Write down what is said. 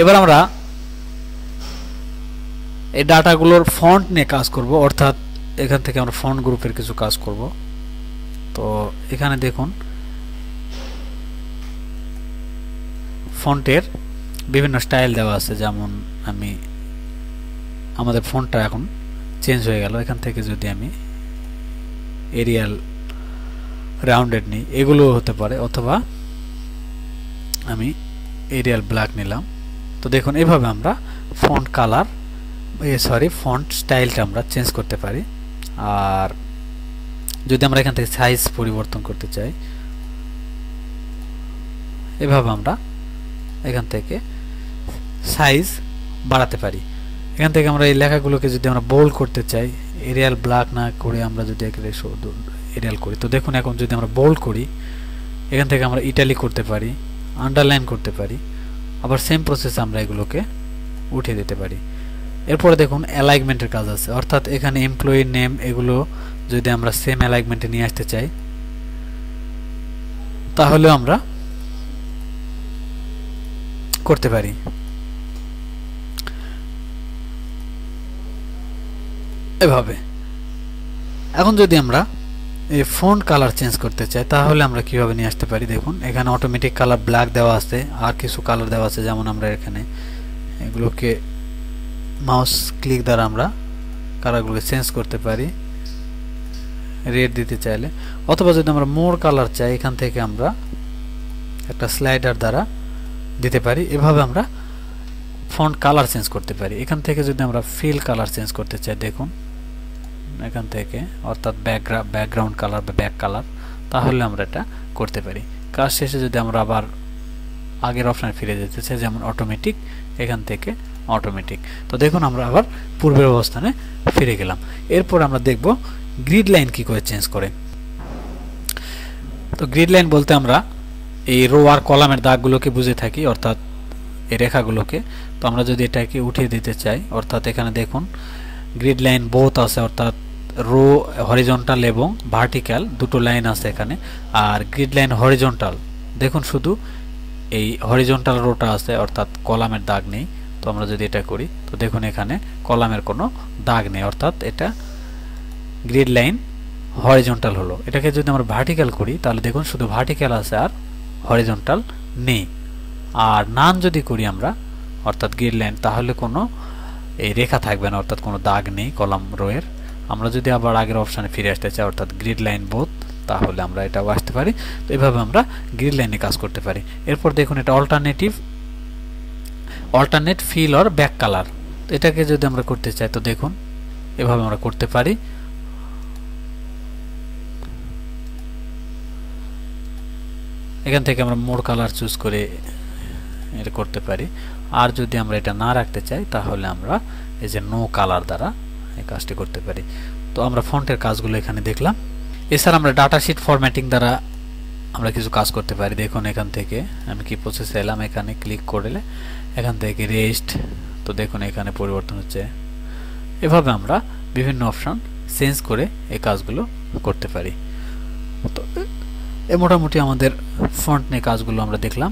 এবার আমরা এই ডাটাগুলোর ফন্ট নিয়ে কাজ করব, অর্থাৎ এখান থেকে আমরা ফন্ট গ্রুপের কিছু কাজ করব। তো এখানে দেখুন ফন্টের বিভিন্ন স্টাইল দেওয়া আছে, যেমন আমি আমাদের ফন্টটা এখন চেঞ্জ হয়ে গেল। এখান থেকে যদি আমি এরিয়াল রাউন্ডেড নিই, এগুলো হতে পারে, অথবা আমি এরিয়াল ব্ল্যাক নিলাম। তো দেখুন এভাবে আমরা ফন্ট কালার ফন্ট স্টাইলটা আমরা চেঞ্জ করতে পারি। আর যদি আমরা এখান থেকে সাইজ পরিবর্তন করতে চাই, এভাবে আমরা এখান থেকে সাইজ বাড়াতে পারি। এখান থেকে আমরা এই লেখাগুলোকে যদি আমরা বোল্ড করতে চাই, এরিয়াল ব্ল্যাক না করে আমরা যদি এরিয়াল করি, তো দেখুন এখন যদি আমরা বোল্ড করি, এখান থেকে আমরা ইটালিক করতে পারি, আন্ডারলাইন করতে পারি, আবার সেম প্রসেসে আমরা এগুলোকে উঠিয়ে দিতে পারি। এরপরে দেখুন অ্যালাইনমেন্টের কাজ আছে, অর্থাৎ এখানে এমপ্লয়ি নেম এগুলো যদি আমরা সেম অ্যালাইনমেন্টে নিয়ে আসতে চাই, তাহলে আমরা করতে পারি। এভাবে এখন যদি আমরা এই ফন্ট কালার চেঞ্জ করতে চাই, তাহলে আমরা কিভাবে নিয়ে আসতে পারি। দেখুন এখানে অটোমেটিক কালার ব্ল্যাক দেওয়া আছে, আর কিছু কালার দেওয়া আছে, যেমন আমরা এখানে এগুলোকে মাউস ক্লিক দ্বারা আমরা কালারগুলোকে চেঞ্জ করতে পারি রেড দিতে চাইলে, অথবা যদি আমরা মোর কালার চাই, এখান থেকে আমরা একটা স্লাইডার দ্বারা দিতে পারি। এভাবে আমরা ফন্ট কালার চেঞ্জ করতে পারি। এখান থেকে যদি আমরা ফিল কালার চেঞ্জ করতে চাই, দেখুন এখান থেকে, অর্থাৎ ব্যাকগ্রাউন্ড কালার বা ব্যাক কালার, তাহলে আমরা এটা করতে পারি। কাজ শেষে যদি আমরা আবার আগের অপশানে ফিরে যেতে চাই, যেমন অটোমেটিক, এখান থেকে অটোমেটিক, তো দেখুন আমরা আবার পূর্বের অবস্থানে ফিরে গেলাম। এরপর আমরা দেখব গ্রিড লাইন কি করে চেঞ্জ করে। তো গ্রিড লাইন বলতে আমরা এই রো আর কলামের দাগগুলোকে বুঝে থাকি, অর্থাৎ এই রেখাগুলোকে। তো আমরা যদি এটাকে উঠিয়ে দিতে চাই, অর্থাৎ এখানে দেখুন গ্রিড লাইন বোথ আছে, অর্থাৎ রো হরিজন্টাল এবং ভার্টিক্যাল দুটো লাইন আছে এখানে। আর গ্রিড লাইন হরিজন্টাল, দেখুন শুধু এই হরিজন্টাল রোটা আছে, অর্থাৎ কলামের দাগ নেই। তো আমরা যদি এটা করি, তো দেখুন এখানে কলামের কোনো দাগ নেই, অর্থাৎ এটা গ্রিড লাইন হরিজন্টাল হলো। এটাকে যদি আমরা ভার্টিক্যাল করি, তাহলে দেখুন শুধু ভার্টিক্যাল আছে আর হরিজন্টাল নেই। আর নান যদি করি আমরা, অর্থাৎ গ্রিড লাইন, তাহলে কোনো এই রেখা থাকবে না, অর্থাৎ কোনো দাগ নেই কলাম রোয়ের। আমরা যদি আবার আগের অপশানে ফিরে আসতে চাই, অর্থাৎ গ্রিড লাইন বোথ, তাহলে আমরা এটাও আসতে পারি। তো এভাবে আমরা গ্রিড লাইনে কাজ করতে পারি। এরপর দেখুন এটা alternate fill or back colour, এটাকে যদি আমরা করতে চাই, তো দেখুন এভাবে আমরা করতে পারি। এখান থেকে আমরা মোর কালার চুজ করে এটা করতে পারি। আর যদি আমরা এটা না রাখতে চাই, তাহলে আমরা এই যে নো কালার দ্বারা এই কাজটি করতে পারি। তো আমরা ফন্টের কাজগুলো এখানে দেখলাম। এছাড়া আমরা ডাটা শিট ফরম্যাটিং দ্বারা আমরা কিছু কাজ করতে পারি। দেখুন এখান থেকে আমি কি প্রসেসে এলাম, এখানে ক্লিক করলে এখান থেকে রেস্ট, তো দেখুন এখানে পরিবর্তন হচ্ছে। এভাবে আমরা বিভিন্ন অপশন চেঞ্জ করে এই কাজগুলো করতে পারি। তো মোটামুটি আমাদের ফন্ট নিয়ে কাজগুলো আমরা দেখলাম।